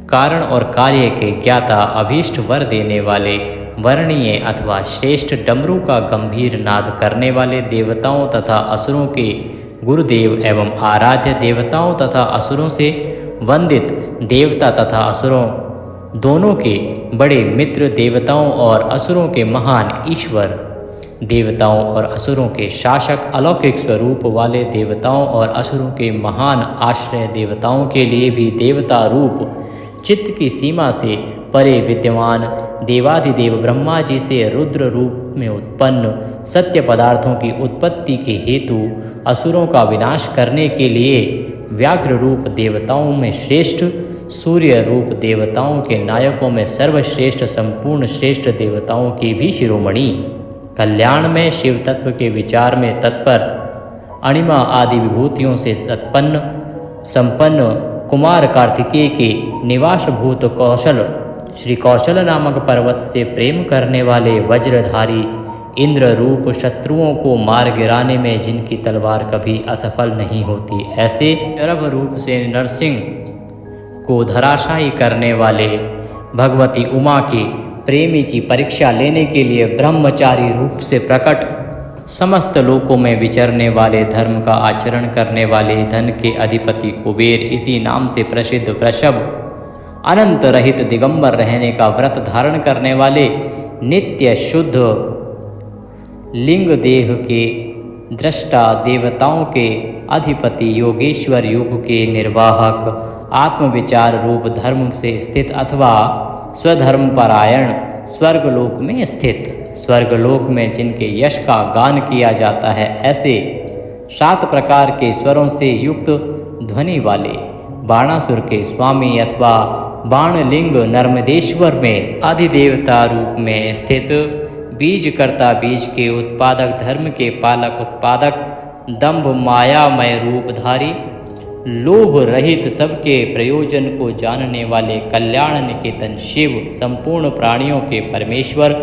कारण और कार्य के ज्ञाता, अभीष्ट वर देने वाले। वर्णीय अथवा श्रेष्ठ, डमरू का गंभीर नाद करने वाले। देवताओं तथा असुरों के गुरुदेव एवं आराध्य। देवताओं तथा असुरों से वंदित, देवता तथा असुरों दोनों के बड़े मित्र। देवताओं और असुरों के महान ईश्वर, देवताओं और असुरों के शासक। अलौकिक स्वरूप वाले, देवताओं और असुरों के महान आश्रय। देवताओं के लिए भी देवता रूप, चित्त की सीमा से परे विद्यमान। देवाधिदेव ब्रह्मा जी से रुद्र रूप में उत्पन्न। सत्य पदार्थों की उत्पत्ति के हेतु, असुरों का विनाश करने के लिए व्याघ्र रूप, देवताओं में श्रेष्ठ। सूर्य रूप, देवताओं के नायकों में सर्वश्रेष्ठ। संपूर्ण श्रेष्ठ, देवताओं की भी शिरोमणि। कल्याण में, शिव तत्व के विचार में तत्पर, अणिमा आदि विभूतियों से संपन्न। कुमार कार्तिकेय के निवास भूत कौशल, श्री कौशल नामक पर्वत से प्रेम करने वाले। वज्रधारी, इंद्र रूप, शत्रुओं को मार गिराने में जिनकी तलवार कभी असफल नहीं होती। ऐसे गर्भ रूप से नरसिंह को धराशायी करने वाले। भगवती उमा के प्रेमी की परीक्षा लेने के लिए ब्रह्मचारी रूप से प्रकट। समस्त लोकों में विचरने वाले, धर्म का आचरण करने वाले। धन के अधिपति कुबेर, इसी नाम से प्रसिद्ध वृषभ। अनंत रहित, दिगंबर रहने का व्रत धारण करने वाले। नित्य शुद्ध, लिंग देह के दृष्टा, देवताओं के अधिपति। योगेश्वर, युग के निर्वाहक। आत्मविचार रूप, धर्म से स्थित अथवा स्वधर्म परायण। स्वर्गलोक में स्थित, स्वर्गलोक में जिनके यश का गान किया जाता है। ऐसे 7 प्रकार के स्वरों से युक्त ध्वनि वाले। बाणासुर के स्वामी अथवा बाणलिंग, नर्मदेश्वर में अधिदेवता रूप में स्थित। बीजकर्ता, बीज के उत्पादक, धर्म के पालक उत्पादक। दंभ, मायामय रूपधारी। लोभ रहित, सबके प्रयोजन को जानने वाले। कल्याण निकेतन शिव, संपूर्ण प्राणियों के परमेश्वर।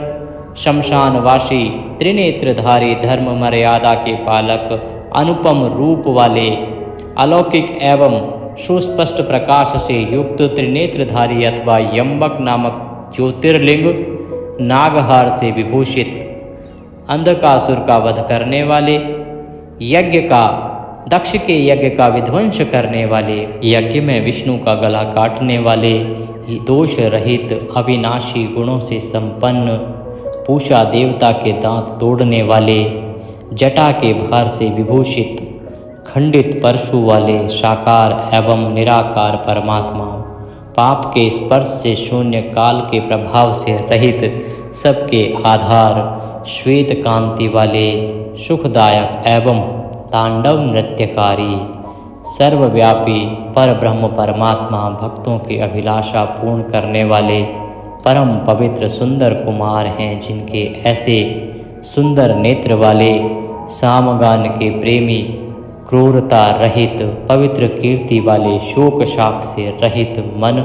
शमशानवासी, त्रिनेत्रधारी, धर्म मर्यादा के पालक। अनुपम रूप वाले, अलौकिक एवं सुस्पष्ट प्रकाश से युक्त। त्रिनेत्रधारी अथवा यम्बक नामक ज्योतिर्लिंग, नागहार से विभूषित। अंधकासुर का वध करने वाले। दक्ष के यज्ञ का विध्वंस करने वाले। यज्ञ में विष्णु का गला काटने वाले। दोष रहित, अविनाशी गुणों से संपन्न। पूषा देवता के दांत तोड़ने वाले। जटा के भार से विभूषित, खंडित परशु वाले। साकार एवं निराकार परमात्मा। पाप के स्पर्श से शून्य, काल के प्रभाव से रहित, सबके आधार। श्वेत कांति वाले, सुखदायक एवं तांडव नृत्यकारी। सर्वव्यापी परब्रह्म परमात्मा भक्तों की अभिलाषा पूर्ण करने वाले परम पवित्र सुंदर कुमार हैं, जिनके ऐसे सुंदर नेत्र वाले सामगान के प्रेमी, क्रूरता रहित पवित्र कीर्ति वाले, शोक शाक से रहित मन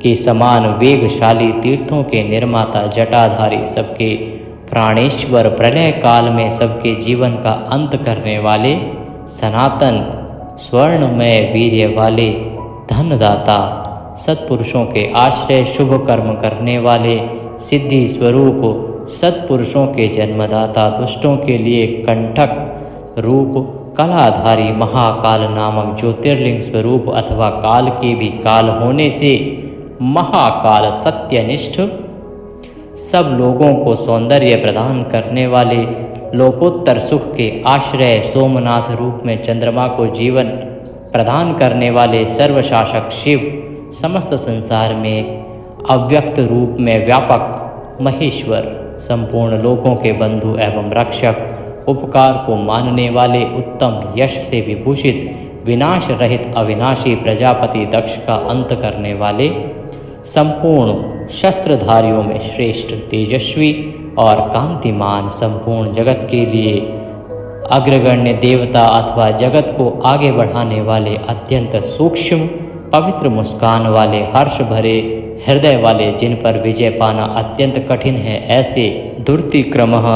के समान वेगशाली, तीर्थों के निर्माता, जटाधारी, सबके प्राणेश्वर, प्रलय काल में सबके जीवन का अंत करने वाले, सनातन स्वर्णमय वीर्य वाले, धनदाता, सत्पुरुषों के आश्रय, शुभ कर्म करने वाले, सिद्धि स्वरूप, सत्पुरुषों के जन्मदाता, दुष्टों के लिए कंटक रूप, कलाधारी, महाकाल नामक ज्योतिर्लिंग स्वरूप अथवा काल के भी काल होने से महाकाल, सत्यनिष्ठ, सब लोगों को सौंदर्य प्रदान करने वाले, लोकोत्तर सुख के आश्रय, सोमनाथ रूप में चंद्रमा को जीवन प्रदान करने वाले, सर्वशासक शिव, समस्त संसार में अव्यक्त रूप में व्यापक महेश्वर, संपूर्ण लोकों के बंधु एवं रक्षक, उपकार को मानने वाले, उत्तम यश से विभूषित, विनाश रहित अविनाशी प्रजापति दक्ष का अंत करने वाले, संपूर्ण शस्त्रधारियों में श्रेष्ठ, तेजस्वी और कांतिमान, संपूर्ण जगत के लिए अग्रगण्य देवता अथवा जगत को आगे बढ़ाने वाले, अत्यंत सूक्ष्म पवित्र मुस्कान वाले, हर्ष भरे हृदय वाले, जिन पर विजय पाना अत्यंत कठिन है, ऐसे दुर्तिक्रमः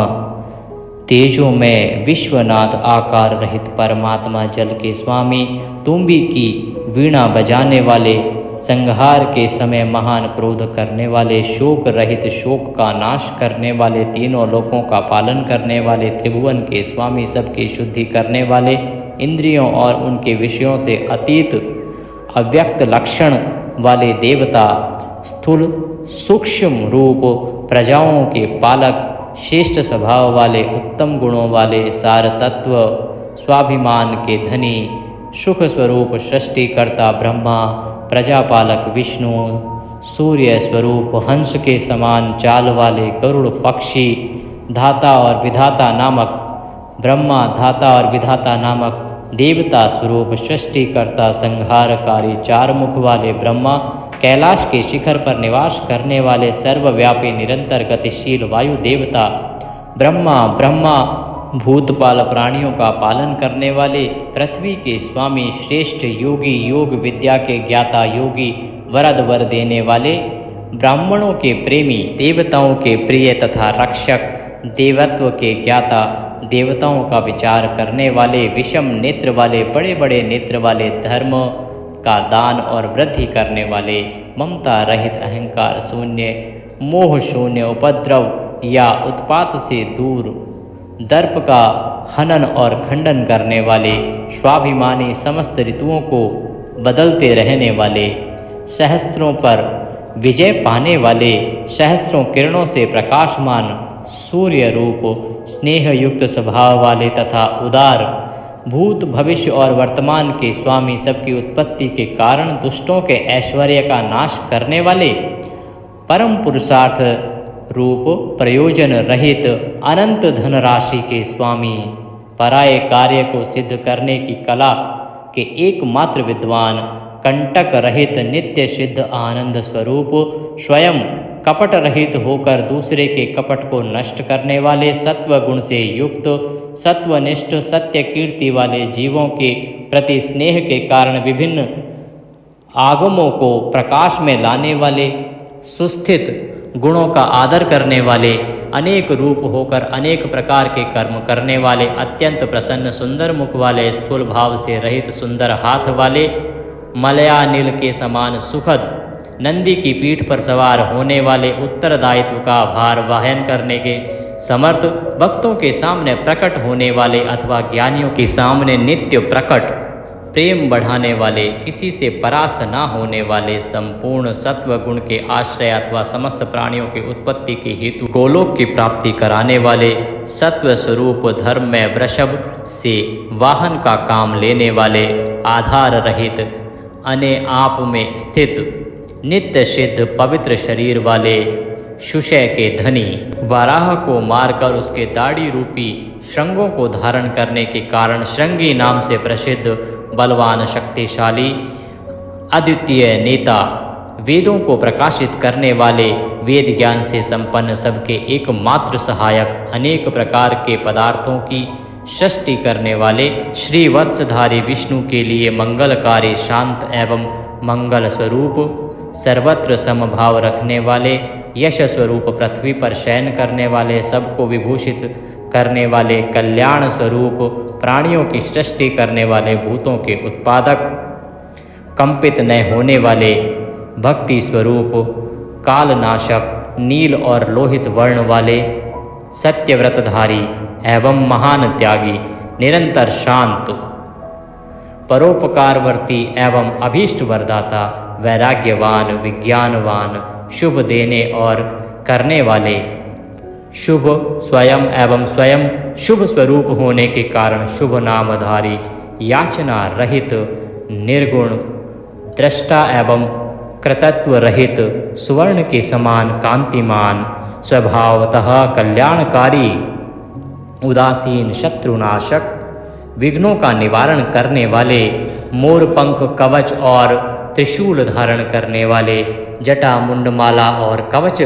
तेजों में विश्वनाथ, आकार रहित परमात्मा, जल के स्वामी, तुम्बी की वीणा बजाने वाले, संहार के समय महान क्रोध करने वाले, शोक रहित शोक का नाश करने वाले, तीनों लोकों का पालन करने वाले, त्रिभुवन के स्वामी, सबकी शुद्धि करने वाले, इंद्रियों और उनके विषयों से अतीत अव्यक्त लक्षण वाले देवता, स्थूल सूक्ष्म रूप प्रजाओं के पालक, श्रेष्ठ स्वभाव वाले, उत्तम गुणों वाले, सार तत्व स्वाभिमान के धनी, सुख स्वरूप सृष्टिकर्ता ब्रह्मा, प्रजापालक विष्णु, सूर्य स्वरूप हंस के समान चाल वाले गरुड़ पक्षी, धाता और विधाता नामक ब्रह्मा, धाता और विधाता नामक देवता स्वरूप सृष्टिकर्ता, संहारकारी, चार मुख वाले ब्रह्मा, कैलाश के शिखर पर निवास करने वाले, सर्वव्यापी निरंतर गतिशील वायु देवता ब्रह्मा, भूतपाल प्राणियों का पालन करने वाले, पृथ्वी के स्वामी, श्रेष्ठ योगी, योग विद्या के ज्ञाता, योगी, वरद वर देने वाले, ब्राह्मणों के प्रेमी, देवताओं के प्रिय तथा रक्षक, देवत्व के ज्ञाता, देवताओं का विचार करने वाले, विषम नेत्र वाले, बड़े बड़े नेत्र वाले, धर्म का दान और वृद्धि करने वाले, ममता रहित, अहंकार शून्य, मोह शून्य, उपद्रव या उत्पात से दूर, दर्प का हनन और खंडन करने वाले, स्वाभिमानी, समस्त ऋतुओं को बदलते रहने वाले, सहस्त्रों पर विजय पाने वाले, सहस्त्रों किरणों से प्रकाशमान, सूर्य रूप, स्नेह युक्त स्वभाव वाले तथा उदार, भूत भविष्य और वर्तमान के स्वामी, सबकी उत्पत्ति के कारण दुष्टों के ऐश्वर्य का नाश करने वाले, परम पुरुषार्थ रूप, प्रयोजन रहित अनंत धनराशि के स्वामी, पराये कार्य को सिद्ध करने की कला के एकमात्र विद्वान, कंटक रहित नित्य सिद्ध आनंद स्वरूप, स्वयं कपट रहित होकर दूसरे के कपट को नष्ट करने वाले, सत्व गुण से युक्त, सत्वनिष्ठ, सत्य कीर्ति वाले, जीवों के प्रति स्नेह के कारण विभिन्न आगमों को प्रकाश में लाने वाले, सुस्थित गुणों का आदर करने वाले, अनेक रूप होकर अनेक प्रकार के कर्म करने वाले, अत्यंत प्रसन्न, सुंदर मुख वाले, स्थूल भाव से रहित, सुंदर हाथ वाले, मलयानिल के समान सुखद, नंदी की पीठ पर सवार होने वाले, उत्तरदायित्व का भार वहन करने के समर्थ, भक्तों के सामने प्रकट होने वाले अथवा ज्ञानियों के सामने नित्य प्रकट, प्रेम बढ़ाने वाले, किसी से परास्त ना होने वाले, संपूर्ण सत्व गुण के आश्रय अथवा समस्त प्राणियों की उत्पत्ति के हेतु गोलोक की प्राप्ति कराने वाले, सत्व स्वरूप धर्म में वृषभ से वाहन का काम लेने वाले, आधार रहित, अने आप में स्थित, नित्य सिद्ध पवित्र शरीर वाले, शुषय के धनी, वाराह को मारकर उसके दाढ़ी रूपी श्रृंगों को धारण करने के कारण श्रृंगी नाम से प्रसिद्ध, बलवान, शक्तिशाली, अद्वितीय नेता, वेदों को प्रकाशित करने वाले, वेद ज्ञान से संपन्न, सबके एकमात्र सहायक, अनेक प्रकार के पदार्थों की सृष्टि करने वाले, श्री वत्सधारी विष्णु के लिए मंगलकारी, शांत एवं मंगल स्वरूप, सर्वत्र समभाव रखने वाले, यश स्वरूप, पृथ्वी पर शयन करने वाले, सबको विभूषित करने वाले, कल्याण स्वरूप, प्राणियों की सृष्टि करने वाले, भूतों के उत्पादक, कंपित न होने वाले, भक्ति स्वरूप, कालनाशक, नील और लोहित वर्ण वाले, सत्यव्रतधारी एवं महान त्यागी, निरंतर शांत, परोपकारवर्ती एवं अभीष्ट वरदाता, वैराग्यवान, विज्ञानवान, शुभ देने और करने वाले, शुभ स्वयं एवं स्वयं शुभ स्वरूप होने के कारण शुभ नामधारी, याचना रहित, निर्गुण, दृष्टा एवं कृतत्व रहित, सुवर्ण के समान कांतिमान, स्वभावतः कल्याणकारी, उदासीन, शत्रुनाशक, विघ्नों का निवारण करने वाले, मोर पंख, कवच और त्रिशूल धारण करने वाले, जटा, मुंडमाला और कवच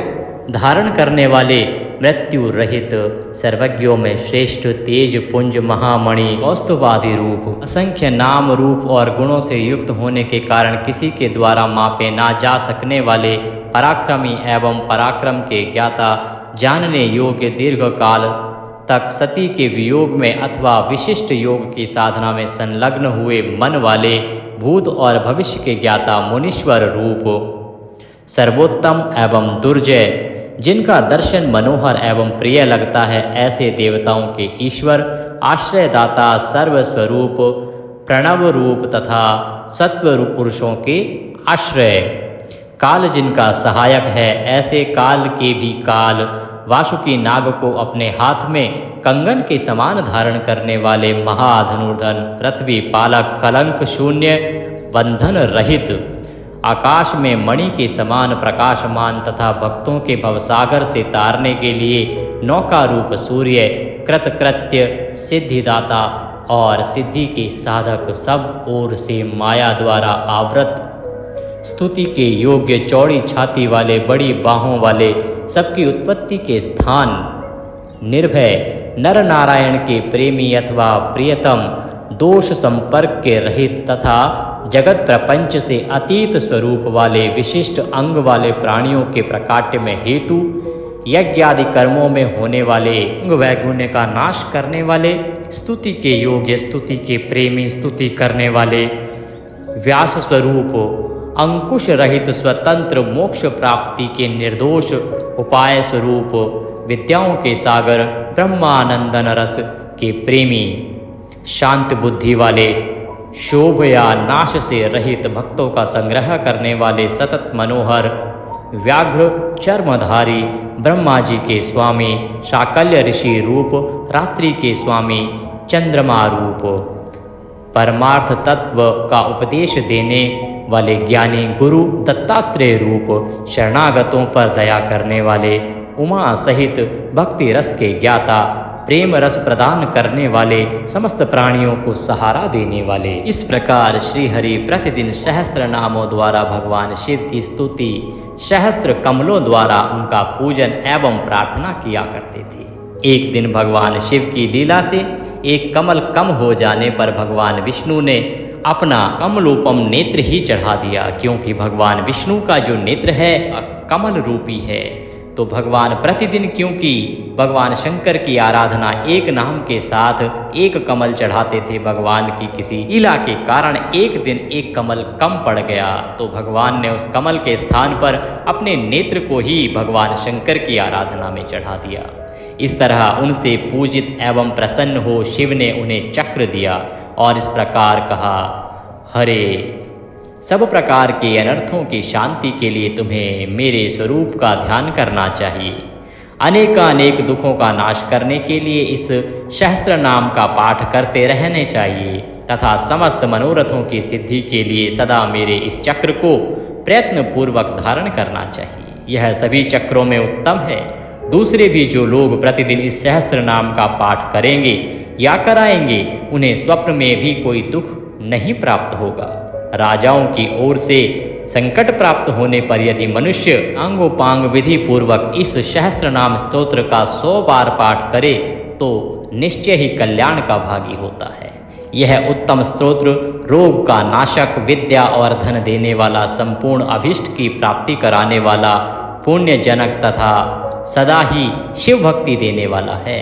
धारण करने वाले, मृत्यु रहित, सर्वज्ञों में श्रेष्ठ, तेज पुंज, महामणि, कौस्तुभादि रूप, असंख्य नाम रूप और गुणों से युक्त होने के कारण किसी के द्वारा मापे ना जा सकने वाले, पराक्रमी एवं पराक्रम के ज्ञाता, जानने योग्य, दीर्घ काल तक सती के वियोग में अथवा विशिष्ट योग की साधना में संलग्न हुए मन वाले, भूत और भविष्य के ज्ञाता, मुनीश्वर रूप, सर्वोत्तम एवं दुर्जय, जिनका दर्शन मनोहर एवं प्रिय लगता है, ऐसे देवताओं के ईश्वर, आश्रयदाता, सर्वस्वरूप, प्रणव रूप तथा सत्वरूप पुरुषों के आश्रय, काल जिनका सहायक है, ऐसे काल के भी काल, वासुकी नाग को अपने हाथ में कंगन के समान धारण करने वाले, महाधनुर्धन, पृथ्वी पालक, कलंक शून्य, बंधन रहित, आकाश में मणि के समान प्रकाशमान तथा भक्तों के भवसागर से तारने के लिए नौका रूप सूर्य, कृतकृत्य, सिद्धिदाता और सिद्धि के साधक, सब ओर से माया द्वारा आवृत, स्तुति के योग्य, चौड़ी छाती वाले, बड़ी बाहों वाले, सबकी उत्पत्ति के स्थान, निर्भय, नर नारायण के प्रेमी अथवा प्रियतम, दोष संपर्क के रहित तथा जगत प्रपंच से अतीत स्वरूप वाले, विशिष्ट अंग वाले, प्राणियों के प्रकाट्य में हेतु, यज्ञ आदि कर्मों में होने वाले, अंग वैगुण्य का नाश करने वाले, स्तुति के योग्य, स्तुति के प्रेमी, स्तुति करने वाले, व्यास स्वरूप, अंकुश रहित, स्वतंत्र, मोक्ष प्राप्ति के निर्दोष, उपाय स्वरूप, विद्याओं के सागर, ब्रह्मानंदन रस के प्रेमी, शांत बुद्धि वाले, शोभ या नाश से रहित, भक्तों का संग्रह करने वाले, सतत मनोहर, व्याघ्र चर्मधारी, ब्रह्मा जी के स्वामी, शाकल्य ऋषि रूप, रात्रि के स्वामी, चंद्रमा रूप, परमार्थ तत्व का उपदेश देने वाले ज्ञानी गुरु, दत्तात्रेय रूप, शरणागतों पर दया करने वाले, उमा सहित भक्ति रस के ज्ञाता, प्रेम रस प्रदान करने वाले, समस्त प्राणियों को सहारा देने वाले। इस प्रकार श्री हरि प्रतिदिन सहस्त्र नामों द्वारा भगवान शिव की स्तुति, सहस्त्र कमलों द्वारा उनका पूजन एवं प्रार्थना किया करते थे। एक दिन भगवान शिव की लीला से एक कमल कम हो जाने पर भगवान विष्णु ने अपना कमलोपम नेत्र ही चढ़ा दिया, क्योंकि भगवान विष्णु का जो नेत्र है कमल रूपी है। तो भगवान प्रतिदिन, क्योंकि भगवान शंकर की आराधना एक नाम के साथ एक कमल चढ़ाते थे, भगवान की किसी लीला के कारण एक दिन एक कमल कम पड़ गया, तो भगवान ने उस कमल के स्थान पर अपने नेत्र को ही भगवान शंकर की आराधना में चढ़ा दिया। इस तरह उनसे पूजित एवं प्रसन्न हो शिव ने उन्हें चक्र दिया और इस प्रकार कहा, हरे, सब प्रकार के अनर्थों की शांति के लिए तुम्हें मेरे स्वरूप का ध्यान करना चाहिए। अनेकानेक दुखों का नाश करने के लिए इस सहस्त्र नाम का पाठ करते रहने चाहिए तथा समस्त मनोरथों की सिद्धि के लिए सदा मेरे इस चक्र को प्रयत्न पूर्वक धारण करना चाहिए। यह सभी चक्रों में उत्तम है। दूसरे भी जो लोग प्रतिदिन इस सहस्त्र नाम का पाठ करेंगे या कराएंगे, उन्हें स्वप्न में भी कोई दुख नहीं प्राप्त होगा। राजाओं की ओर से संकट प्राप्त होने पर यदि मनुष्य अंगोपांग विधि पूर्वक इस सहस्त्रनाम स्तोत्र का 100 बार पाठ करे तो निश्चय ही कल्याण का भागी होता है। यह उत्तम स्तोत्र रोग का नाशक, विद्या और धन देने वाला, संपूर्ण अभीष्ट की प्राप्ति कराने वाला, पुण्यजनक तथा सदा ही शिव भक्ति देने वाला है।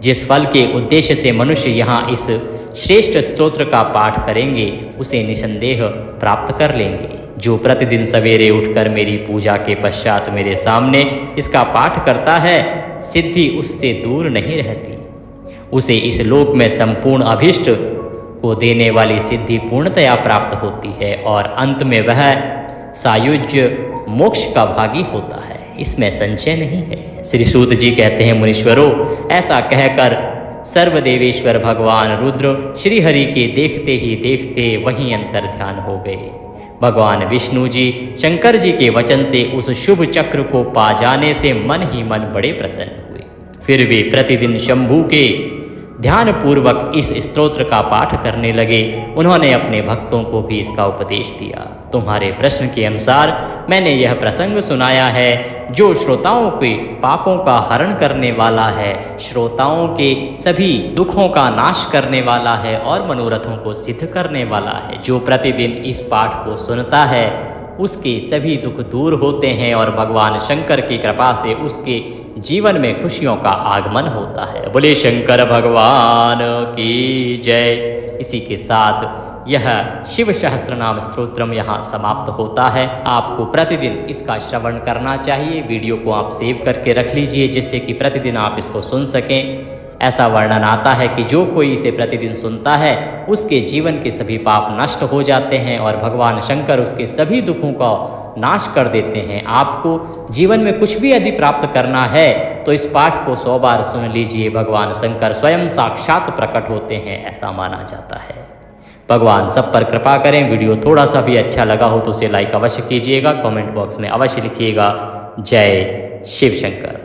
जिस फल के उद्देश्य से मनुष्य यहाँ इस श्रेष्ठ स्तोत्र का पाठ करेंगे उसे निसंदेह प्राप्त कर लेंगे। जो प्रतिदिन सवेरे उठकर मेरी पूजा के पश्चात मेरे सामने इसका पाठ करता है, सिद्धि उससे दूर नहीं रहती। उसे इस लोक में संपूर्ण अभीष्ट को देने वाली सिद्धि पूर्णतया प्राप्त होती है और अंत में वह सायुज्य मोक्ष का भागी होता है, इसमें संशय नहीं है। श्री सूत जी कहते हैं, मुनीश्वरों, ऐसा कहकर सर्वदेवेश्वर भगवान रुद्र श्री हरि के देखते ही देखते वहीं अंतर ध्यान हो गए। भगवान विष्णु जी शंकर जी के वचन से उस शुभ चक्र को पा जाने से मन ही मन बड़े प्रसन्न हुए। फिर वे प्रतिदिन शंभू के ध्यान पूर्वक इस स्तोत्र का पाठ करने लगे। उन्होंने अपने भक्तों को भी इसका उपदेश दिया। तुम्हारे प्रश्न के अनुसार मैंने यह प्रसंग सुनाया है जो श्रोताओं के पापों का हरण करने वाला है, श्रोताओं के सभी दुखों का नाश करने वाला है और मनोरथों को सिद्ध करने वाला है। जो प्रतिदिन इस पाठ को सुनता है उसके सभी दुख दूर होते हैं और भगवान शंकर की कृपा से उसके जीवन में खुशियों का आगमन होता है। बोले शंकर भगवान की जय। इसी के साथ यह शिव सहस्त्रनाम स्तोत्रम यहाँ समाप्त होता है। आपको प्रतिदिन इसका श्रवण करना चाहिए। वीडियो को आप सेव करके रख लीजिए जिससे कि प्रतिदिन आप इसको सुन सकें। ऐसा वर्णन आता है कि जो कोई इसे प्रतिदिन सुनता है उसके जीवन के सभी पाप नष्ट हो जाते हैं और भगवान शंकर उसके सभी दुखों का नाश कर देते हैं। आपको जीवन में कुछ भी यदि प्राप्त करना है तो इस पाठ को 100 बार सुन लीजिए। भगवान शंकर स्वयं साक्षात प्रकट होते हैं, ऐसा माना जाता है। भगवान सब पर कृपा करें। वीडियो थोड़ा सा भी अच्छा लगा हो तो उसे लाइक अवश्य कीजिएगा। कमेंट बॉक्स में अवश्य लिखिएगा जय शिव शंकर।